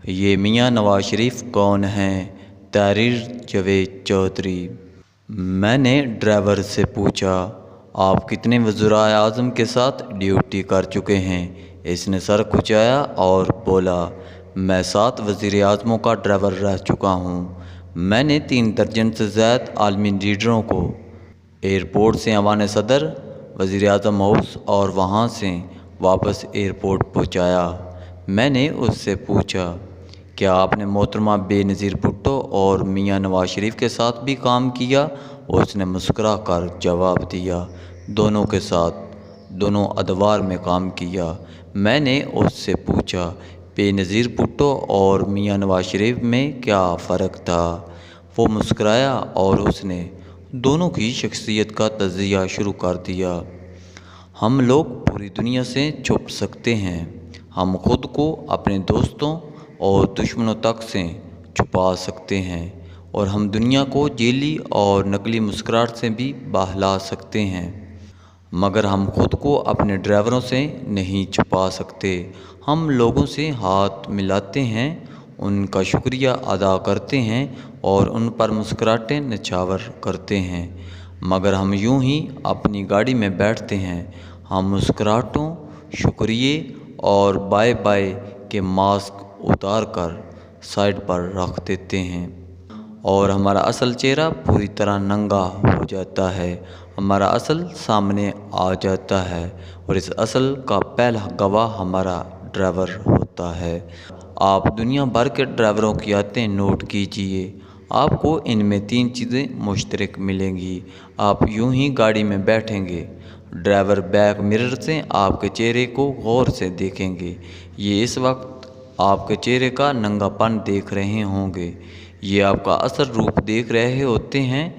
یہ میاں نواز شریف کون ہیں؟ تحریر جاوید چودھری۔ میں نے ڈرائیور سے پوچھا، آپ کتنے وزرائے اعظم کے ساتھ ڈیوٹی کر چکے ہیں؟ اس نے سر کھنچایا اور بولا، میں 7 وزیر اعظموں کا ڈرائیور رہ چکا ہوں۔ میں نے 3 درجن سے زائد عالمی لیڈروں کو ایئرپورٹ سے ایوان صدر، وزیر اعظم ہاؤس اور وہاں سے واپس ایئرپورٹ پہنچایا۔ میں نے اس سے پوچھا، کیا آپ نے محترمہ بے نظیر بھٹو اور میاں نواز شریف کے ساتھ بھی کام کیا؟ اس نے مسکرا کر جواب دیا، دونوں کے ساتھ، دونوں ادوار میں کام کیا۔ میں نے اس سے پوچھا، بے نظیر بھٹو اور میاں نواز شریف میں کیا فرق تھا؟ وہ مسکرایا اور اس نے دونوں کی شخصیت کا تجزیہ شروع کر دیا۔ ہم لوگ پوری دنیا سے چھپ سکتے ہیں، ہم خود کو اپنے دوستوں اور دشمنوں تک سے چھپا سکتے ہیں، اور ہم دنیا کو جیلی اور نقلی مسکراہٹ سے بھی بہلا سکتے ہیں، مگر ہم خود کو اپنے ڈرائیوروں سے نہیں چھپا سکتے۔ ہم لوگوں سے ہاتھ ملاتے ہیں، ان کا شکریہ ادا کرتے ہیں اور ان پر مسکراہٹیں نچھاور کرتے ہیں، مگر ہم یوں ہی اپنی گاڑی میں بیٹھتے ہیں۔ ہم مسکراہٹوں، شکریے اور بائے بائے کے ماسک اتار کر سائڈ پر رکھ دیتے ہیں، اور ہمارا اصل چہرہ پوری طرح ننگا ہو جاتا ہے، ہمارا اصل سامنے آ جاتا ہے، اور اس اصل کا پہلا گواہ ہمارا ڈرائیور ہوتا ہے۔ آپ دنیا بھر کے ڈرائیوروں کی عادتیں نوٹ کیجئے، آپ کو ان میں 3 چیزیں مشترک ملیں گی۔ آپ یوں ہی گاڑی میں بیٹھیں گے، ڈرائیور بیک مرر سے آپ کے چہرے کو غور سے دیکھیں گے، یہ اس وقت آپ کے چہرے کا ننگا پن دیکھ رہے ہوں گے، یہ آپ کا اصل روپ دیکھ رہے ہوتے ہیں۔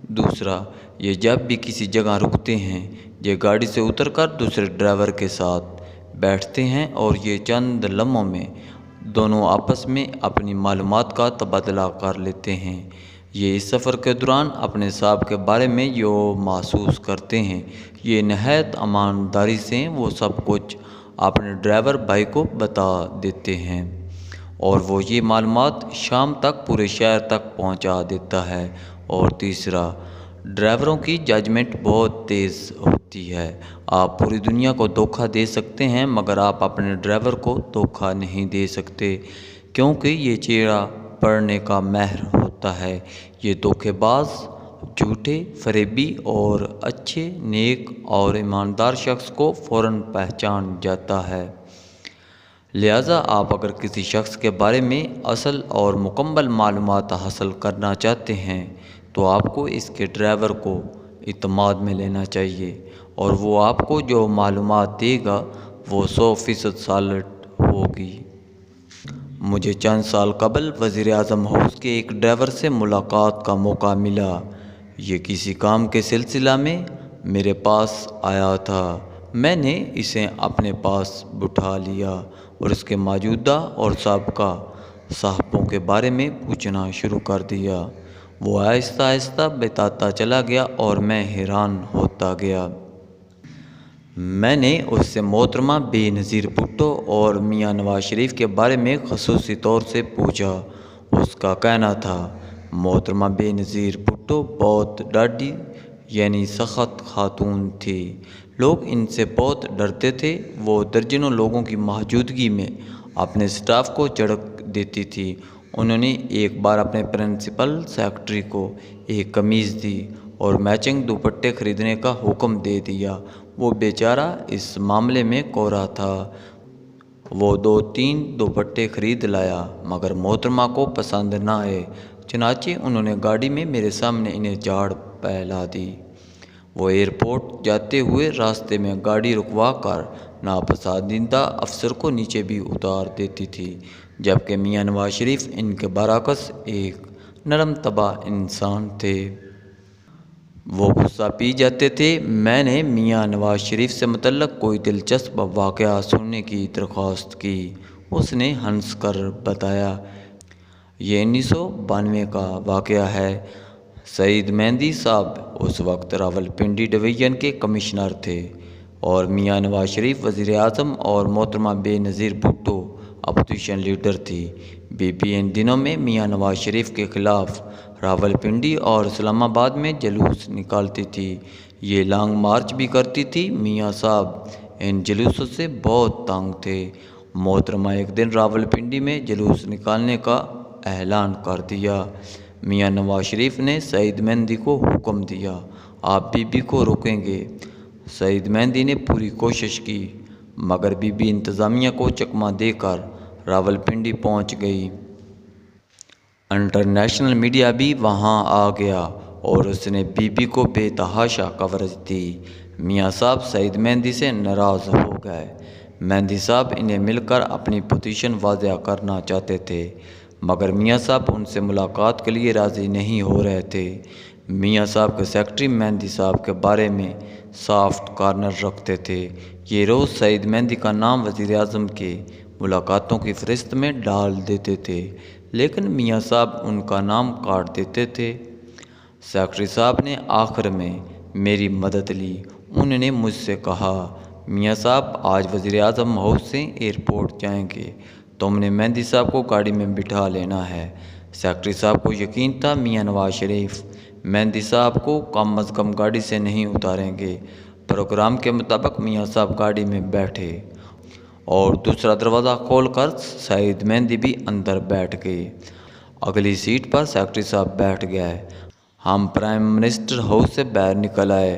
دوسرا، یہ جب بھی کسی جگہ رکتے ہیں، یہ گاڑی سے اتر کر دوسرے ڈرائیور کے ساتھ بیٹھتے ہیں، اور یہ چند لمحوں میں دونوں آپس میں اپنی معلومات کا تبادلہ کر لیتے ہیں۔ یہ اس سفر کے دوران اپنے صاحب کے بارے میں جو محسوس کرتے ہیں، یہ نہایت ایمانداری سے وہ سب کچھ اپنے ڈرائیور بھائی کو بتا دیتے ہیں، اور وہ یہ معلومات شام تک پورے شہر تک پہنچا دیتا ہے۔ اور تیسرا، ڈرائیوروں کی ججمنٹ بہت تیز ہوتی ہے۔ آپ پوری دنیا کو دھوکہ دے سکتے ہیں، مگر آپ اپنے ڈرائیور کو دھوکہ نہیں دے سکتے، کیونکہ یہ چہرہ پڑھنے کا ماہر ہوتا ہے۔ یہ دھوکے باز، جھوٹے، فریبی اور اچھے، نیک اور ایماندار شخص کو فوراً پہچان جاتا ہے۔ لہٰذا آپ اگر کسی شخص کے بارے میں اصل اور مکمل معلومات حاصل کرنا چاہتے ہیں تو آپ کو اس کے ڈرائیور کو اعتماد میں لینا چاہیے، اور وہ آپ کو جو معلومات دے گا وہ 100% سالڈ ہوگی۔ مجھے چند سال قبل وزیر اعظم ہاؤس کے ایک ڈرائیور سے ملاقات کا موقع ملا۔ یہ کسی کام کے سلسلہ میں میرے پاس آیا تھا۔ میں نے اسے اپنے پاس بٹھا لیا اور اس کے موجودہ اور سابقہ صاحبوں کے بارے میں پوچھنا شروع کر دیا۔ وہ آہستہ آہستہ بتاتا چلا گیا اور میں حیران ہوتا گیا۔ میں نے اس سے محترمہ بے نظیر بھٹو اور میاں نواز شریف کے بارے میں خصوصی طور سے پوچھا۔ اس کا کہنا تھا، محترمہ بے نظیر بھٹو بہت ڈاڈھی یعنی سخت خاتون تھی، لوگ ان سے بہت ڈرتے تھے۔ وہ درجنوں لوگوں کی موجودگی میں اپنے سٹاف کو جھڑک دیتی تھی۔ انہوں نے ایک بار اپنے پرنسپل سیکرٹری کو ایک قمیض دی اور میچنگ دوپٹے خریدنے کا حکم دے دیا۔ وہ بیچارہ اس معاملے میں کوڑا تھا۔ وہ 2-3 دوپٹے خرید لایا، مگر محترمہ کو پسند نہ آئے، چنانچہ انہوں نے گاڑی میں میرے سامنے انہیں جھاڑ پھیلا دی۔ وہ ایئرپورٹ جاتے ہوئے راستے میں گاڑی رکوا کر ناپسندیدہ افسر کو نیچے بھی اتار دیتی تھی، جبکہ میاں نواز شریف ان کے برعکس ایک نرم طبع انسان تھے۔ وہ غصہ پی جاتے تھے۔ میں نے میاں نواز شریف سے متعلق کوئی دلچسپ واقعہ سننے کی درخواست کی۔ اس نے ہنس کر بتایا، یہ 1992 کا واقعہ ہے۔ سعید مہندی صاحب اس وقت راولپنڈی ڈویژن کے کمشنر تھے، اور میاں نواز شریف وزیر اعظم اور محترمہ بے نظیر بھٹو اپوزیشن لیڈر تھی۔ بی بی ان دنوں میں میاں نواز شریف کے خلاف راولپنڈی اور اسلام آباد میں جلوس نکالتی تھی، یہ لانگ مارچ بھی کرتی تھی۔ میاں صاحب ان جلوسوں سے بہت تنگ تھے۔ محترمہ ایک دن راولپنڈی میں جلوس نکالنے کا اعلان کر دیا۔ میاں نواز شریف نے سعید مہندی کو حکم دیا، آپ بی بی کو روکیں گے؟ سعید مہندی نے پوری کوشش کی مگر بی بی انتظامیہ کو چکمہ دے کر راولپنڈی پہنچ گئی۔ انٹرنیشنل میڈیا بھی وہاں آ گیا اور اس نے بی بی کو بے تحاشا کوریج دی۔ میاں صاحب سعید مہندی سے ناراض ہو گئے۔ مہندی صاحب انہیں مل کر اپنی پوزیشن واضح کرنا چاہتے تھے مگر میاں صاحب ان سے ملاقات کے لیے راضی نہیں ہو رہے تھے۔ میاں صاحب کے سیکرٹری مہندی صاحب کے بارے میں سافٹ کارنر رکھتے تھے، یہ روز سعید مہندی کا نام وزیر اعظم کے ملاقاتوں کی فہرست میں ڈال دیتے تھے لیکن میاں صاحب ان کا نام کاٹ دیتے تھے۔ سیکرٹری صاحب نے آخر میں میری مدد لی، انہوں نے مجھ سے کہا، میاں صاحب آج وزیر اعظم ہاؤس سے ایئرپورٹ جائیں گے، تم نے مہندی صاحب کو گاڑی میں بٹھا لینا ہے۔ سیکرٹری صاحب کو یقین تھا میاں نواز شریف مہندی صاحب کو کم از کم گاڑی سے نہیں اتاریں گے۔ پروگرام کے مطابق میاں صاحب گاڑی میں بیٹھے اور دوسرا دروازہ کھول کر سعید مہندی بھی اندر بیٹھ گئے۔ اگلی سیٹ پر سیکرٹری صاحب بیٹھ گئے۔ ہم پرائم منسٹر ہاؤس سے باہر نکل آئے۔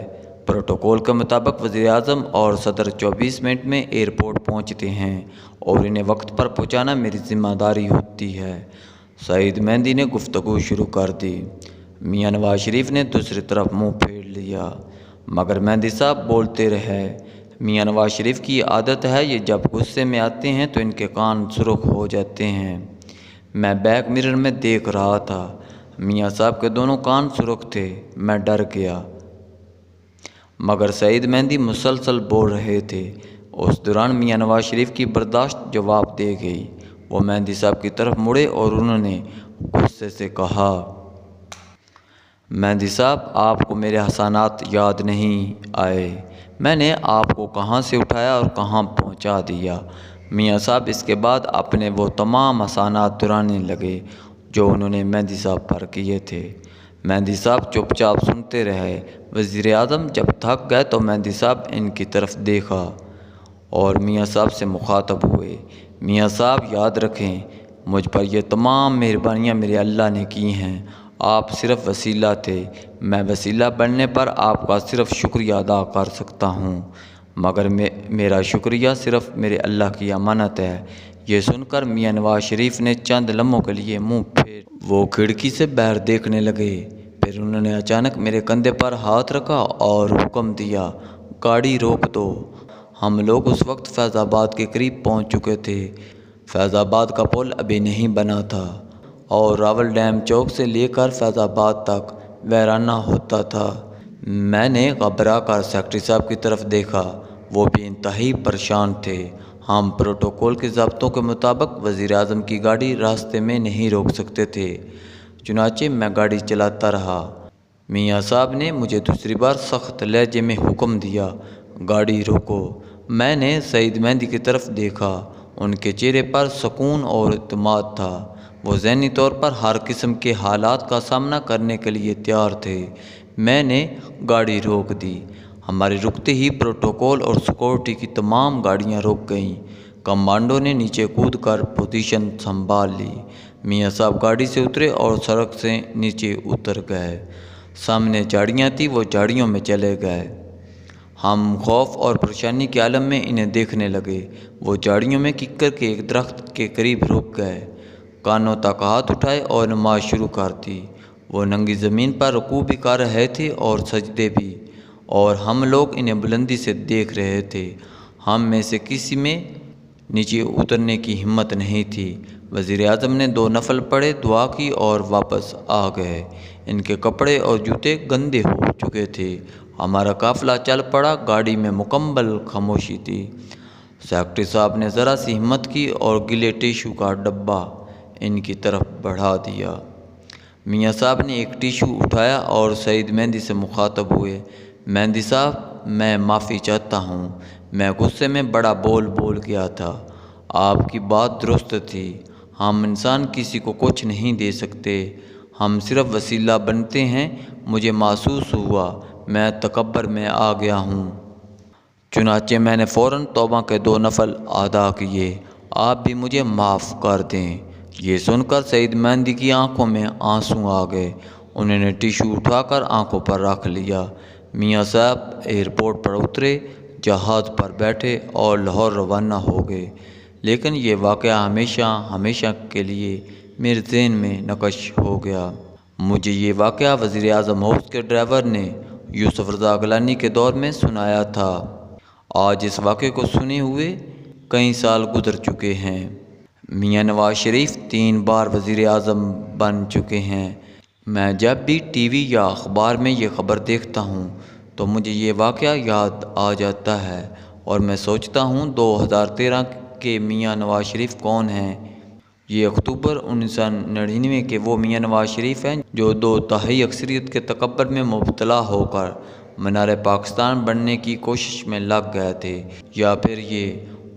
پروٹوکول کے مطابق وزیر اعظم اور صدر 24 منٹ میں ایئرپورٹ پہنچتے ہیں اور انہیں وقت پر پہنچانا میری ذمہ داری ہوتی ہے۔ سعید مہندی نے گفتگو شروع کر دی۔ میاں نواز شریف نے دوسری طرف منہ پھیر لیا مگر مہندی صاحب بولتے رہے۔ میاں نواز شریف کی عادت ہے، یہ جب غصے میں آتے ہیں تو ان کے کان سرخ ہو جاتے ہیں۔ میں بیک مرر میں دیکھ رہا تھا، میاں صاحب کے دونوں کان سرخ تھے۔ میں ڈر گیا مگر سعید مہندی مسلسل بول رہے تھے۔ اس دوران میاں نواز شریف کی برداشت جواب دے گئی۔ وہ مہندی صاحب کی طرف مڑے اور انہوں نے غصے سے کہا، مہندی صاحب آپ کو میرے احسانات یاد نہیں آئے؟ میں نے آپ کو کہاں سے اٹھایا اور کہاں پہنچا دیا؟ میاں صاحب اس کے بعد اپنے وہ تمام احسانات دہرانے لگے جو انہوں نے مہندی صاحب پر کیے تھے۔ مہندی صاحب چپ چاپ سنتے رہے۔ وزیر اعظم جب تھک گئے تو مہندی صاحب ان کی طرف دیکھا اور میاں صاحب سے مخاطب ہوئے، میاں صاحب یاد رکھیں، مجھ پر یہ تمام مہربانیاں میرے اللہ نے کی ہیں، آپ صرف وسیلہ تھے، میں وسیلہ بننے پر آپ کا صرف شکریہ ادا کر سکتا ہوں مگر میرا شکریہ صرف میرے اللہ کی امانت ہے۔ یہ سن کر میاں نواز شریف نے چند لمحوں کے لیے منہ پھیر وہ کھڑکی سے باہر دیکھنے لگے، پھر انہوں نے اچانک میرے کندھے پر ہاتھ رکھا اور حکم دیا، گاڑی روک دو۔ ہم لوگ اس وقت فیض آباد کے قریب پہنچ چکے تھے۔ فیض آباد کا پل ابھی نہیں بنا تھا اور راول ڈیم چوک سے لے کر فیض آباد تک ویرانہ ہوتا تھا۔ میں نے گھبرا کر سیکرٹری صاحب کی طرف دیکھا، وہ بھی انتہائی پریشان تھے۔ ہم پروٹوکول کے ضابطوں کے مطابق وزیر اعظم کی گاڑی راستے میں نہیں روک سکتے تھے، چنانچہ میں گاڑی چلاتا رہا۔ میاں صاحب نے مجھے دوسری بار سخت لہجے میں حکم دیا، گاڑی روکو۔ میں نے سعید مہندی کی طرف دیکھا، ان کے چہرے پر سکون اور اعتماد تھا، وہ ذہنی طور پر ہر قسم کے حالات کا سامنا کرنے کے لیے تیار تھے۔ میں نے گاڑی روک دی۔ ہمارے رکتے ہی پروٹوکول اور سیکورٹی کی تمام گاڑیاں رک گئیں۔ کمانڈو نے نیچے کود کر پوزیشن سنبھال لی۔ میاں صاحب گاڑی سے اترے اور سڑک سے نیچے اتر گئے۔ سامنے جھاڑیاں تھیں، وہ جھاڑیوں میں چلے گئے۔ ہم خوف اور پریشانی کے عالم میں انہیں دیکھنے لگے۔ وہ جھاڑیوں میں ککر کے ایک درخت کے قریب رک گئے، کانوں تک ہاتھ اٹھائے اور نماز شروع کر دی۔ وہ ننگی زمین پر رکوع بھی کر رہے تھے اور سجدے بھی، اور ہم لوگ انہیں بلندی سے دیکھ رہے تھے۔ ہم میں سے کسی میں نیچے اترنے کی ہمت نہیں تھی۔ وزیر اعظم نے 2 نفل پڑھے، دعا کی اور واپس آ گئے۔ ان کے کپڑے اور جوتے گندے ہو چکے تھے۔ ہمارا قافلہ چل پڑا، گاڑی میں مکمل خاموشی تھی۔ سیکرٹری صاحب نے ذرا سی ہمت کی اور گیلے ٹیشو کا ڈبہ ان کی طرف بڑھا دیا۔ میاں صاحب نے ایک ٹیشو اٹھایا اور سعید مہندی سے مخاطب ہوئے، مہندی صاحب میں معافی چاہتا ہوں، میں غصے میں بڑا بول گیا تھا، آپ کی بات درست تھی، ہم انسان کسی کو کچھ نہیں دے سکتے، ہم صرف وسیلہ بنتے ہیں۔ مجھے محسوس ہوا میں تکبر میں آ گیا ہوں، چنانچہ میں نے فوراً توبہ کے 2 نفل ادا کیے، آپ بھی مجھے معاف کر دیں۔ یہ سن کر سعید مہندی کی آنکھوں میں آنسو آ گئے، انہوں نے ٹیشو اٹھا کر آنکھوں پر رکھ لیا۔ میاں صاحب ایئرپورٹ پر اترے، جہاز پر بیٹھے اور لاہور روانہ ہو گئے، لیکن یہ واقعہ ہمیشہ کے لیے میرے ذہن میں نقش ہو گیا۔ مجھے یہ واقعہ وزیر اعظم ہاؤس کے ڈرائیور نے یوسف رضا گیلانی کے دور میں سنایا تھا۔ آج اس واقعے کو سنے ہوئے کئی سال گزر چکے ہیں۔ میاں نواز شریف 3 بار وزیر اعظم بن چکے ہیں۔ میں جب بھی ٹی وی یا اخبار میں یہ خبر دیکھتا ہوں تو مجھے یہ واقعہ یاد آ جاتا ہے اور میں سوچتا ہوں 2013 کے میاں نواز شریف کون ہیں؟ یہ اکتوبر 1999 کے وہ میاں نواز شریف ہیں جو 2/3 اکثریت کے تکبر میں مبتلا ہو کر مینار پاکستان بننے کی کوشش میں لگ گئے تھے، یا پھر یہ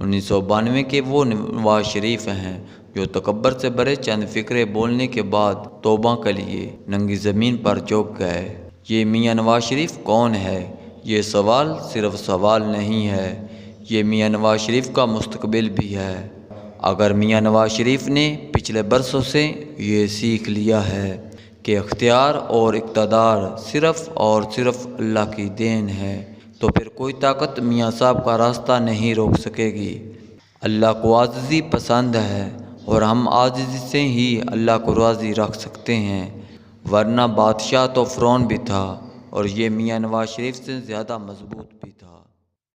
1992 کے وہ نواز شریف ہیں جو تکبر سے بھرے چند فقرے بولنے کے بعد توبہ کے لیے ننگی زمین پر جھک گئے۔ یہ میاں نواز شریف کون ہے؟ یہ سوال صرف سوال نہیں ہے، یہ میاں نواز شریف کا مستقبل بھی ہے۔ اگر میاں نواز شریف نے پچھلے برسوں سے یہ سیکھ لیا ہے کہ اختیار اور اقتدار صرف اور صرف اللہ کی دین ہے، تو پھر کوئی طاقت میاں صاحب کا راستہ نہیں روک سکے گی۔ اللہ کو عاجزی پسند ہے اور ہم عاجزی سے ہی اللہ کو راضی رکھ سکتے ہیں، ورنہ بادشاہ تو فرعون بھی تھا اور یہ میاں نواز شریف سے زیادہ مضبوط بھی تھا۔